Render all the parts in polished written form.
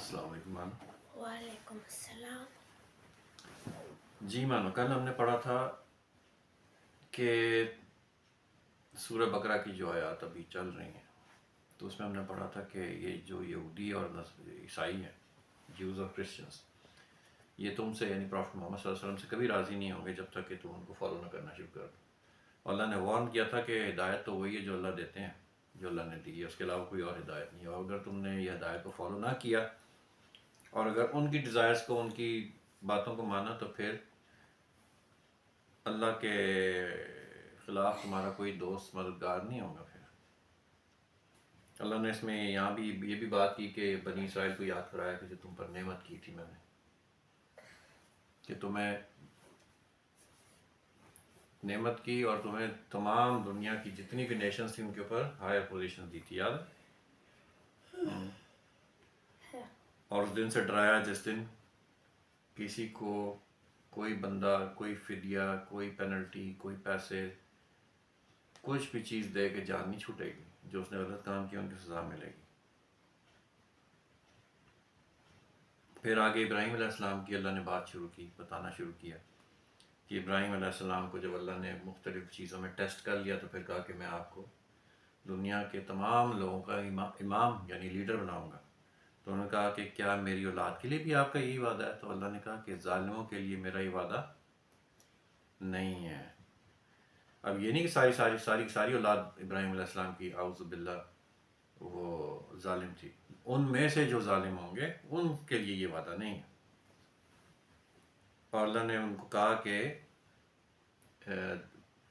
السلام علیکم مانو۔ وعلیکم السلام۔ جی مانو، کل ہم نے پڑھا تھا کہ سورہ بقرہ کی جو آیات ابھی چل رہی ہیں تو اس میں ہم نے پڑھا تھا کہ یہ جو یہودی اور عیسائی ہیں، جیوز اور کرسچنس، یہ تم سے یعنی پروفٹ محمد صلی اللہ علیہ وسلم سے کبھی راضی نہیں ہوں گے جب تک کہ تم ان کو فالو نہ کرنا شروع کر دو۔ اللہ نے وارن کیا تھا کہ ہدایت تو وہی ہے جو اللہ دیتے ہیں، جو اللہ نے دی ہے، اس کے علاوہ کوئی اور ہدایت نہیں ہے، اور اگر تم نے یہ ہدایت کو فالو نہ کیا اور اگر ان کی ڈیزائرز کو، ان کی باتوں کو مانا، تو پھر اللہ کے خلاف تمہارا کوئی دوست مددگار نہیں ہوگا۔ پھر اللہ نے اس میں یہاں بھی یہ بھی بات کی کہ بنی اسرائیل کو یاد کرایا کہ جو تم پر نعمت کی تھی میں نے، کہ تمہیں نعمت کی اور تمہیں تمام دنیا کی جتنی بھی نیشنز تھیں ان کے اوپر ہائر پوزیشن دی تھی، یاد ہے؟ اور اس دن سے ڈرایا جس دن کسی کو کوئی بندہ، کوئی فدیہ، کوئی پینلٹی، کوئی پیسے، کچھ بھی چیز دے کے جان نہیں چھوٹے گی۔ جو اس نے غلط کام کیا ان کی سزا ملے گی۔ پھر آگے ابراہیم علیہ السلام کی اللہ نے بات شروع کی، بتانا شروع کیا کہ ابراہیم علیہ السلام کو جب اللہ نے مختلف چیزوں میں ٹیسٹ کر لیا تو پھر کہا کہ میں آپ کو دنیا کے تمام لوگوں کا امام یعنی لیڈر بناؤں گا۔ تو انہوں نے کہا کہ کیا میری اولاد کے لیے بھی آپ کا یہی وعدہ ہے؟ تو اللہ نے کہا کہ ظالموں کے لیے میرا یہ وعدہ نہیں ہے۔ اب یہ نہیں کہ ساری اولاد ابراہیم علیہ السلام کی اعوذ باللہ وہ ظالم تھی، ان میں سے جو ظالم ہوں گے ان کے لیے یہ وعدہ نہیں ہے۔ اور اللہ نے ان کو کہا کہ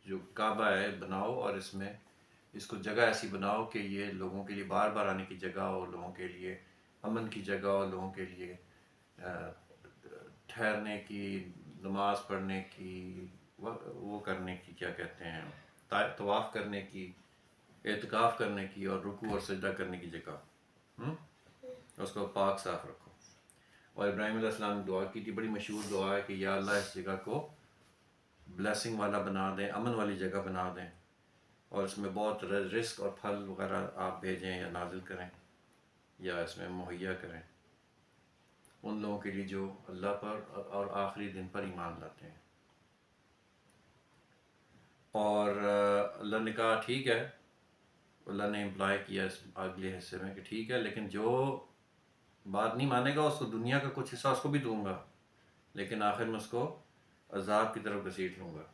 جو کعبہ ہے بناؤ اور اس کو جگہ ایسی بناؤ کہ یہ لوگوں کے لیے بار بار آنے کی جگہ ہو، لوگوں کے لیے امن کی جگہ ہو، لوگوں کے لیے ٹھہرنے کی، نماز پڑھنے کی، وہ کرنے کی، کیا کہتے ہیں، طواف کرنے کی، اعتکاف کرنے کی، اور رکوع اور سجدہ کرنے کی جگہ، اس کو پاک صاف رکھو۔ اور ابراہیم علیہ السلام نے دعا کی تھی، بڑی مشہور دعا ہے کہ یا اللہ اس جگہ کو بلیسنگ والا بنا دیں، امن والی جگہ بنا دیں، اور اس میں بہت رزق اور پھل وغیرہ آپ بھیجیں یا نازل کریں یا اس میں مہیا کریں ان لوگوں کے لیے جو اللہ پر اور آخری دن پر ایمان لاتے ہیں۔ اور اللہ نے کہا ٹھیک ہے، اللہ نے امپلائی کیا اس اگلے حصے میں کہ ٹھیک ہے، لیکن جو بات نہیں مانے گا اس کو دنیا کا کچھ حصہ اس کو بھی دوں گا، لیکن آخر میں اس کو عذاب کی طرف گھسیٹ لوں گا۔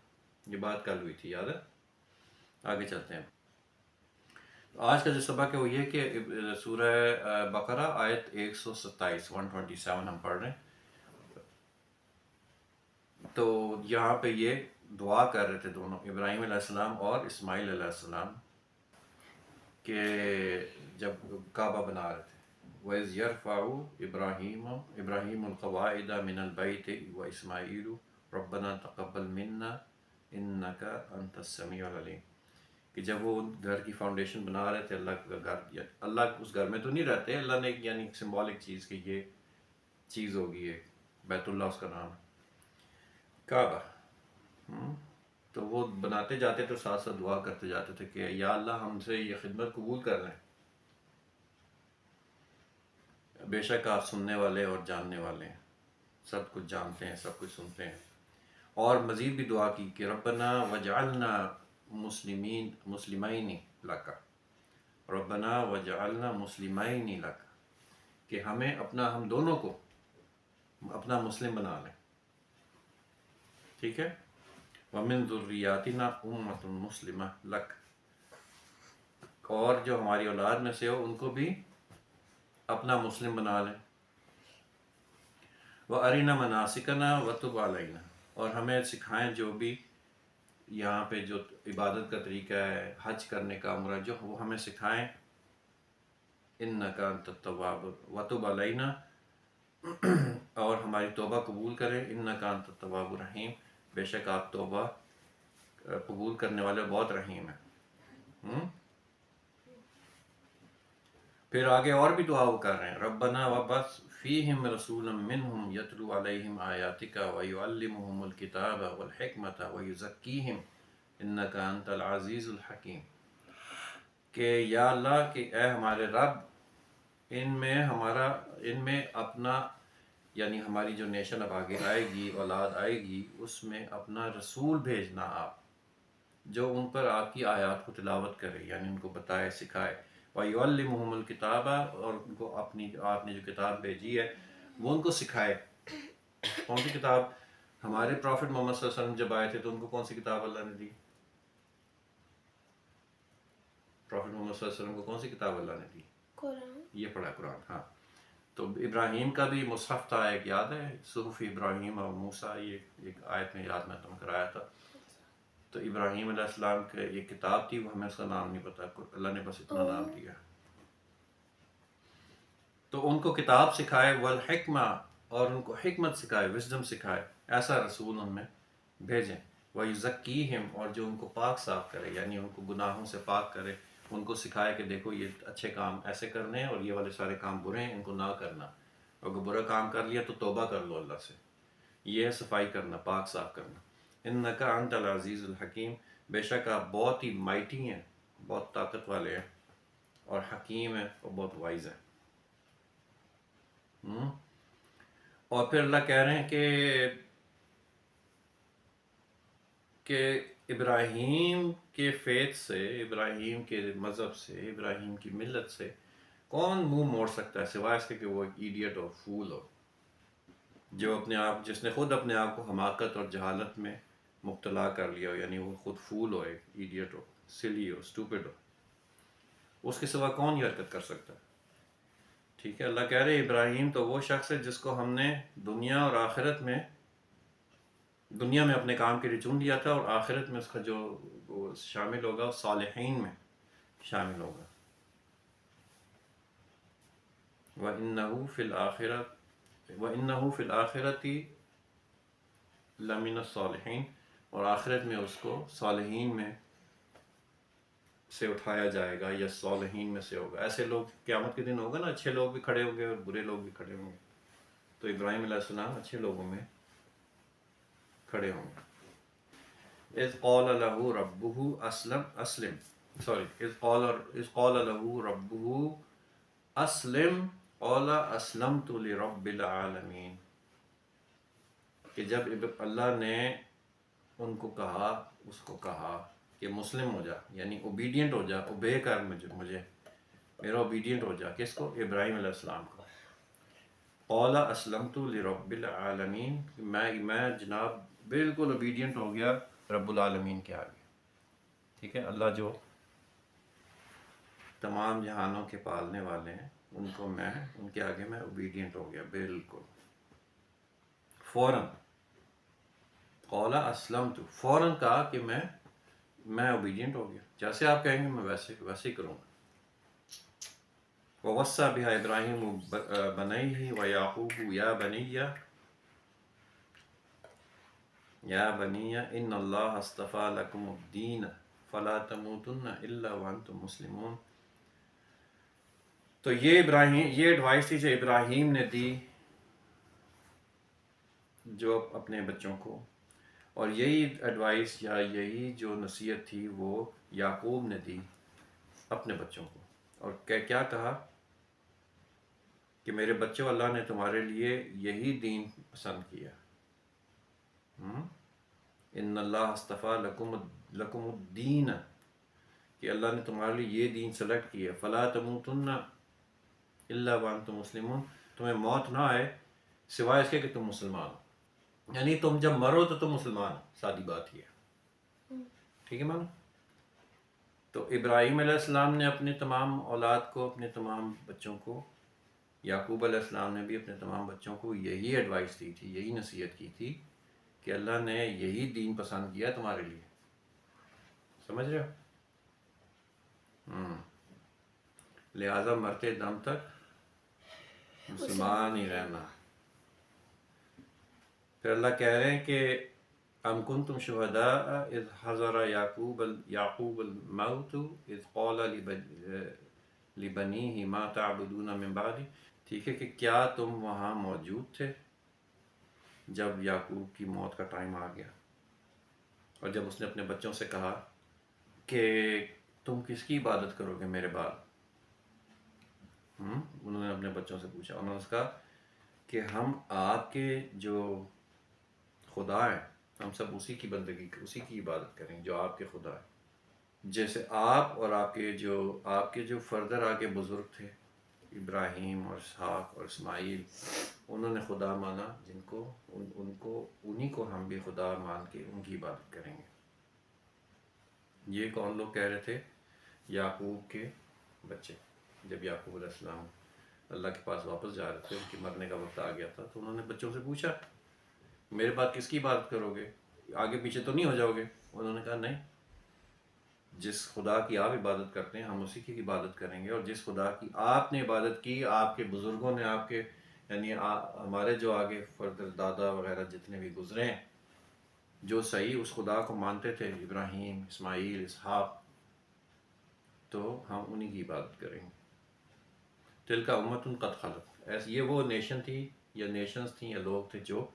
یہ بات کل ہوئی تھی، یاد ہے؟ آگے چلتے ہیں۔ آج کا جو سبق ہے وہ یہ کہ سورہ بقرہ آیت 127 ہم پڑھ رہے ہیں۔ تو یہاں پہ یہ دعا کر رہے تھے دونوں، ابراہیم علیہ السلام اور اسماعیل علیہ السلام، کہ جب کعبہ بنا رہے تھے وَإِذْ يَرْفَعُ إِبْرَاهِيمُ الْقَوَاعِدَ مِنَ الْبَيْتِ وَإِسْمَاعِيلُ رَبَّنَا تَقَبَّلْ مِنَّا إِنَّكَ أَنْتَ السَّمِيعُ الْعَلِيمُ، کہ جب وہ گھر کی فاؤنڈیشن بنا رہے تھے، اللہ کا گھر، اللہ اس گھر میں تو نہیں رہتے، اللہ نے یعنی سمبولک چیز کہ یہ چیز ہوگی، ایک بیت اللہ اس کا نام ہے، کعبہ۔ تو وہ بناتے جاتے تھے، ساتھ ساتھ دعا کرتے جاتے تھے کہ یا اللہ ہم سے یہ خدمت قبول کر لیں، بے شک آپ سننے والے اور جاننے والے ہیں، سب کچھ جانتے ہیں، سب کچھ سنتے ہیں۔ اور مزید بھی دعا کی کہ ربنا وجعلنا مسلمین لک، ربنا وجعلنا مسلمین لک، کہ ہم دونوں کو اپنا مسلم بنا لیں، ٹھیک ہے؟ وَمِن ذُرِّيَّاتِنَا أُمَّةٌ مُسْلِمَةٌ لَكَ، اور جو ہماری اولاد میں سے ہو ان کو بھی اپنا مسلم بنا لیں۔ وَأَرِنَا مَنَاسِكَنَا وَتُبْ عَلَيْنَا، اور ہمیں سکھائیں جو بھی یہاں پہ جو عبادت کا طریقہ ہے، حج کرنے کا، عمرہ، جو وہ ہمیں سکھائیں۔ إِنَّكَ أَنْتَ التَّوَّابُ وَتُبْ عَلَيْنَا، اور ہماری توبہ قبول کریں۔ إِنَّكَ أَنْتَ التَّوَّابُ الرَّحِيمُ، بے شک آپ توبہ قبول کرنے والے بہت رحیم ہیں۔ پھر آگے اور بھی دعا وہ کر رہے ہیں، ربنا وبعث فیہم رسولا منہم یتلو علیہم آیاتک ویعلمہم الکتاب والحکمت ویزکیہم انک انت العزیز الحکیم، کہ یا اللہ کہ اے ہمارے رب ان میں اپنا یعنی ہماری جو نیشن اب آگے آئے گی، اولاد آئے گی، اس میں اپنا رسول بھیجنا آپ، جو ان پر آپ کی آیات کو تلاوت کرے، یعنی ان کو بتائے سکھائے، وَيُعَلِّمُهُمُ الْكِتَابَ، اور ان کو آپ نے جو کتاب بھیجی ہے وہ ان کو سکھائے۔ کون سی کتاب؟ ہمارے پروفٹ محمد صلی اللہ علیہ وسلم جب آئے تھے تو ان کو کون سی کتاب اللہ نے دی؟ پروفٹ محمد صلی اللہ علیہ وسلم کو کون سی کتاب اللہ نے دی؟ قرآن۔ یہ پڑھا قرآن، ہاں۔ تو ابراہیم کا بھی مصحف تھا، ایک یاد ہے، صحف ابراہیم اور موسیٰ، یہ ایک آیت میں یاد میں تم کرایا تھا۔ تو ابراہیم علیہ السلام کی ایک کتاب تھی، وہ ہمیں اس کا نام نہیں پتا، اللہ نے بس اتنا نام دیا۔ تو ان کو کتاب سکھائے، والحکمہ، اور ان کو حکمت سکھائے، وزڈم سکھائے، ایسا رسول ان میں بھیجیں، وَيُزَكِّيهِمْ، اور جو ان کو پاک صاف کرے، یعنی ان کو گناہوں سے پاک کرے، ان کو سکھائے کہ دیکھو یہ اچھے کام ایسے کرنے ہیں اور یہ والے سارے کام برے ہیں، ان کو نہ کرنا، اگر برا کام کر لیا تو توبہ کر لو اللہ سے۔ یہ ہے صفائی کرنا، پاک صاف کرنا۔ اِنَّكَ أَنْتَ الْعَزِيزُ الْحَكِيمُ، بے شک آپ بہت ہی مائٹی ہیں، بہت طاقت والے ہیں، اور حکیم ہیں اور بہت وائز ہیں۔ اور پھر اللہ کہہ رہے ہیں کہ ابراہیم کے فیت سے، ابراہیم کے مذہب سے، ابراہیم کی ملت سے کون منہ موڑ سکتا ہے سوائے اس کے کہ وہ ایک ایڈیٹ اور فول ہو، جو جس نے خود اپنے آپ کو حماقت اور جہالت میں مبتلا کر لیا ہو، یعنی وہ خود فول ہو، ایک ایڈیٹ ہو، سلی ہو، اسٹوپڈ ہو، اس کے سوا کون یہ حرکت کر سکتا ہے؟ ٹھیک ہے، اللہ کہہ رہے ابراہیم تو وہ شخص ہے جس کو ہم نے دنیا اور آخرت میں، دنیا میں اپنے کام کے لیے چن لیا تھا، اور آخرت میں اس کا جو وہ شامل ہوگا، صالحین میں شامل ہوگا۔ وَإِنَّهُ فِي الْآخِرَةِ لَمِنَ الصَّالِحِينَ، اور آخرت میں اس کو صالحین میں سے اٹھایا جائے گا، یا صالحین میں سے ہوگا۔ ایسے لوگ قیامت کے دن ہوگا نا، اچھے لوگ بھی کھڑے ہوں گے اور برے لوگ بھی کھڑے ہوں گے، تو ابراہیم علیہ السلام اچھے لوگوں میں کھڑے ہوں گے۔ اذ قال له ربه اسلم اذ قال له ربه اسلم قال اسلمت لرب العالمین، کہ جب اللہ نے ان کو کہا، اس کو کہا کہ مسلم ہو جا، یعنی اوبیڈینٹ ہو جا، اوبے کر مجھے، میرا اوبیڈینٹ ہو جا، کس کو؟ ابراہیم علیہ السلام کو۔ قال اسلمت لرب العالمین، میں جناب بالکل اوبیڈینٹ ہو گیا رب العالمین کے آگے۔ ٹھیک ہے، اللہ جو تمام جہانوں کے پالنے والے ہیں، ان کے آگے میں اوبیڈینٹ ہو گیا بالکل، فوراً۔ قال اسلمت، فوراً کہا کہ میں اوبیڈینٹ ہو گیا، جیسے آپ کہیں گے میں ویسے ہی کروں گا۔ وَوَصَّى بِهَا إِبْرَاهِيمُ بَنَيْهِ وَيَعْقُوبُ يَا بَنِيَّ إِنَّ اللَّهَ اصْطَفَى لَكُمُ الدِّينَ فَلَا تَمُوتُنَّ إِلَّا وَأَنْتُمْ مُسْلِمُونَ۔ تو یہ ایڈوائس تھی جو ابراہیم نے دی جو اپنے بچوں کو، اور یہی ایڈوائس یا یہی جو نصیحت تھی وہ یعقوب نے دی اپنے بچوں کو، اور کیا کہا کہ میرے بچوں، اللہ نے تمہارے لیے یہی دین پسند کیا، ان اللہ اصطفیٰ لکم الدین، کہ اللہ نے تمہارے لیے یہ دین سلیکٹ کیا، فلا تموتن الا وانتم مسلمون، تمہیں موت نہ آئے سوائے اس کے کہ تم مسلمان ہو، یعنی تم جب مرو تو تم مسلمان ہو، سادی بات یہ ہے۔ ٹھیک ہے مانو؟ تو ابراہیم علیہ السلام نے اپنے تمام اولاد کو، اپنے تمام بچوں کو، یعقوب علیہ السلام نے بھی اپنے تمام بچوں کو یہی ایڈوائس دی تھی، یہی نصیحت کی تھی کہ اللہ نے یہی دین پسند کیا تمہارے لیے، سمجھ رہے ہو؟ لہٰذا مرتے دم تک مسلمان ہی رہنا۔ پھر اللہ کہہ رہے ہیں کہ ام کنتم شہداء اذ حضر یعقوب الموت اذ قال لبنیہ ما تعبدون من بعدی، ٹھیک ہے، کہ کیا تم وہاں موجود تھے جب یعقوب کی موت کا ٹائم آ گیا، اور جب اس نے اپنے بچوں سے کہا کہ تم کس کی عبادت کرو گے میرے بعد؟ انہوں نے اپنے بچوں سے پوچھا، انہوں نے کہا کہ ہم آپ کے جو خدا ہے ہم سب اسی کی بندگی اسی کی عبادت کریں جو آپ کے خدا ہے، جیسے آپ اور آپ کے جو فردر آگے بزرگ تھے ابراہیم اور اسحاق اور اسماعیل، انہوں نے خدا مانا جن کو انہی کو ہم بھی خدا مان کے ان کی عبادت کریں گے۔ یہ کون لوگ کہہ رہے تھے؟ یعقوب کے بچے۔ جب یعقوب علیہ السلام اللہ کے پاس واپس جا رہے تھے، ان کے مرنے کا وقت آ گیا تھا، تو انہوں نے بچوں سے پوچھا میرے بعد کس کی عبادت کرو گے؟ آگے پیچھے تو نہیں ہو جاؤ گے؟ انہوں نے کہا نہیں، جس خدا کی آپ عبادت کرتے ہیں ہم اسی کی عبادت کریں گے، اور جس خدا کی آپ نے عبادت کی، آپ کے بزرگوں نے، آپ کے یعنی ہمارے جو آگے فردر دادا وغیرہ جتنے بھی گزرے ہیں جو صحیح اس خدا کو مانتے تھے، ابراہیم، اسماعیل، اسحاق، تو ہم انہی کی عبادت کریں گے۔ تلک امت قد خلت، ایسے یہ وہ نیشن تھی یا نیشنز تھیں یا لوگ تھے جو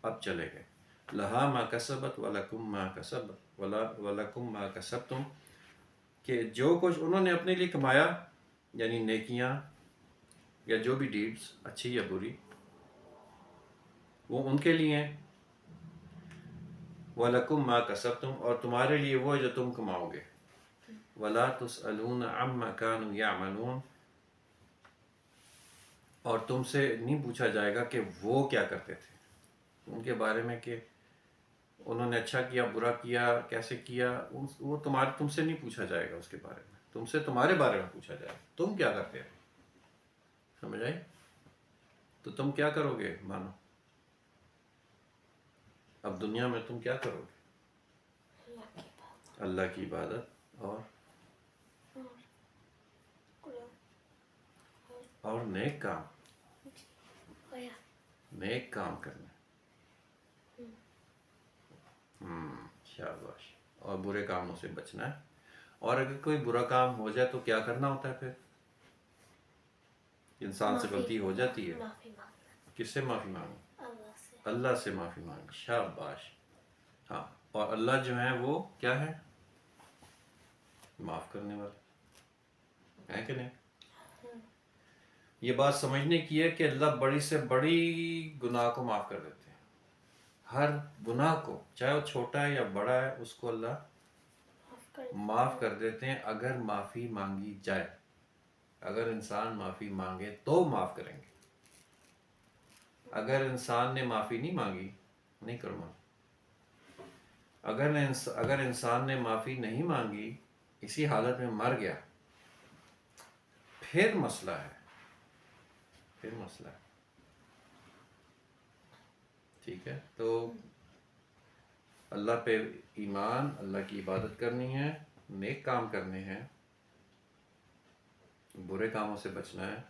اب چلے گئے۔ لہا ما کسبت ولکم ما کسب ولکم ما کسبتم، کہ جو کچھ انہوں نے اپنے لیے کمایا یعنی نیکیاں یا جو بھی ڈیڈز اچھی یا بری وہ ان کے لیے ہیں، وَلَكُمْ مَا كَسَبْتُمْ، اور تمہارے لیے وہ جو تم کماؤ گے، وَلَا تُسْأَلُونَ عَمَّا كَانُوا يَعْمَلُونَ، اور تم سے نہیں پوچھا جائے گا کہ وہ کیا کرتے تھے، ان کے بارے میں کہ انہوں نے اچھا کیا برا کیا کیسے کیا، وہ تم سے نہیں پوچھا جائے گا اس کے بارے میں، تم سے تمہارے بارے میں پوچھا جائے گا تم کیا کرتے ہو۔ سمجھ آئی؟ تو تم کیا کرو گے مانو، اب دنیا میں تم کیا کرو گے؟ اللہ کی عبادت اور نیک کام، نیک کام کرنا، شاباش، اور برے کاموں سے بچنا ہے، اور اگر کوئی برا کام ہو جائے تو کیا کرنا ہوتا ہے پھر؟ انسان سے غلطی ہو جاتی ہے، کس سے معافی مانگی؟ اللہ سے معافی مانگی، شاباش۔ ہاں، اور اللہ جو ہے وہ کیا ہے؟ معاف کرنے والا ہے کہ نہیں؟ یہ بات سمجھنے کی ہے کہ اللہ بڑی سے بڑی گناہ کو معاف کر دیتے ہیں، ہر گناہ کو، چاہے وہ چھوٹا ہے یا بڑا ہے، اس کو اللہ معاف کر دیتے ہیں اگر معافی مانگی جائے۔ اگر انسان معافی مانگے تو معاف کریں گے، اگر انسان نے معافی نہیں مانگی نہیں کرنا۔ اگر انسان نے معافی نہیں مانگی، اسی حالت میں مر گیا، پھر مسئلہ ہے، پھر مسئلہ ہے، ٹھیک ہے؟ تو اللہ پہ ایمان، اللہ کی عبادت کرنی ہے، نیک کام کرنے ہیں، برے کاموں سے بچنا ہے،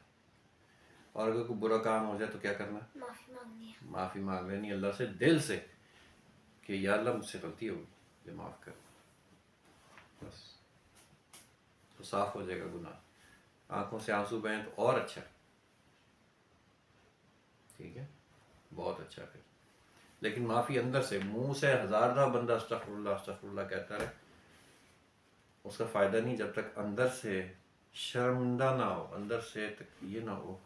اور اگر کوئی برا کام ہو جائے تو کیا کرنا؟ معافی مانگنی ہے، معافی مانگ لینی اللہ سے دل سے کہ یا اللہ مجھ سے غلطی ہوگی، یہ معاف کر، بس تو صاف ہو جائے گا گناہ، آنکھوں سے آنسو بہیں تو اور اچھا، ٹھیک ہے، بہت اچھا پھر، لیکن معافی اندر سے، منہ سے ہزار دفعہ بندہ استغفر اللہ استغفر اللہ کہتا رہے، اس کا فائدہ نہیں جب تک اندر سے شرمندہ نہ ہو، اندر سے یہ نہ ہو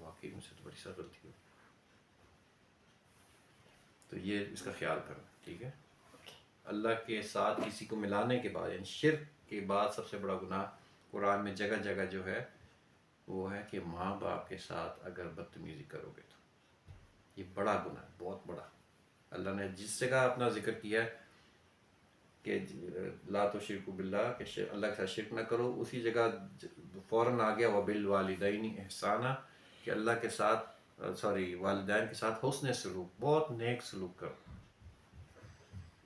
واقعی مجھ سے تو بڑی سخت غلطی ہو، تو یہ اس کا خیال کرنا، ٹھیک ہے؟ اللہ کے ساتھ کسی کو ملانے کے بعد، یعنی شرک کے بعد سب سے بڑا گناہ قرآن میں جگہ جگہ جو ہے وہ ہے کہ ماں باپ کے ساتھ اگر بدتمیزی کرو گے تو یہ بڑا گناہ ہے، بہت بڑا۔ اللہ نے جس جگہ اپنا ذکر کیا ہے کہ لا تشرکوا باللہ، کہ اللہ کے ساتھ شرک نہ کرو، اسی جگہ فوراً آ گیا وبالوالدین احسانا، کہ اللہ کے ساتھ والدین کے ساتھ حسن سلوک، بہت نیک سلوک کرو۔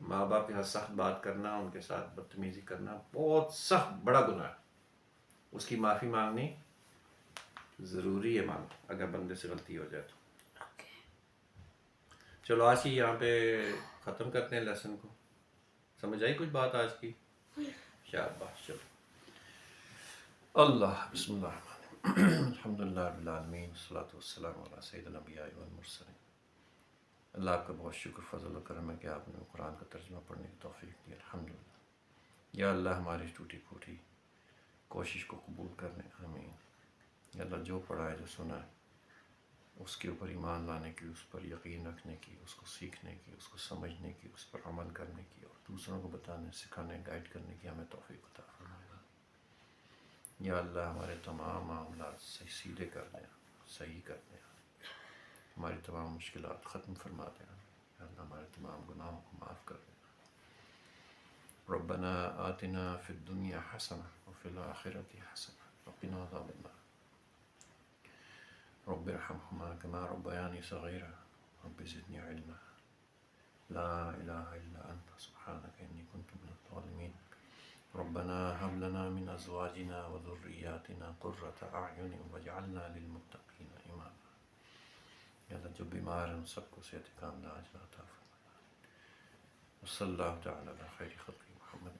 ماں باپ کے ساتھ سخت بات کرنا، ان کے ساتھ بدتمیزی کرنا بہت سخت بڑا گناہ ہے، اس کی معافی مانگنی ضروری ہے، اگر بندے سے غلطی ہو جائے تو۔ چلو آج کی یہاں پہ ختم کرتے ہیں لیسن کو، سمجھ آئی کچھ بات آج کی؟ شاباش، چلو، اللہ بسم اللہ الرحمن الرحیم، الحمدللہ رب العالمین، والصلاة والسلام علی سید الانبیاء والمرسلین۔ اللہ آپ کا بہت شکر فضل و کرم ہے کہ آپ نے قرآن کا ترجمہ پڑھنے کی توفیق دی، الحمدللہ۔ یا اللہ ہماری ٹوٹی پھوٹی کوشش کو قبول کرنے، آمین۔ یا اللہ جو پڑھا ہے جو سنا ہے اس کے اوپر ایمان لانے کی، اس پر یقین رکھنے کی، اس کو سیکھنے کی، اس کو سمجھنے کی، اس پر عمل کرنے کی اور دوسروں کو بتانے، سکھانے، گائیڈ کرنے کی ہمیں توفیق عطا فرمائے. یا اللہ ہمارے تمام معاملات سیدھے کر دیں، صحیح کر دیں، ہماری تمام مشکلات ختم فرما دیں. یا اللہ ہمارے تمام گناہوں کو معاف کر دیں. ربنا آتنا فی الدنیا حسنہ وفی الآخرۃ حسنہ وقنا عذاب النار. رب ارحمهما كما ربياني صغيرا رب زدني علما. لا إله إلا أنت سبحانك إني كنت من الظالمين. ربنا هب لنا من أزواجنا وذرياتنا قرة أعين واجعلنا للمتقين إماما. یا اللہ جو بیمار ہیں ان سب کو صحت کاملہ عاجلہ عطا فرمائے. وصلی اللہ تعالی علی خیر خلق محمد.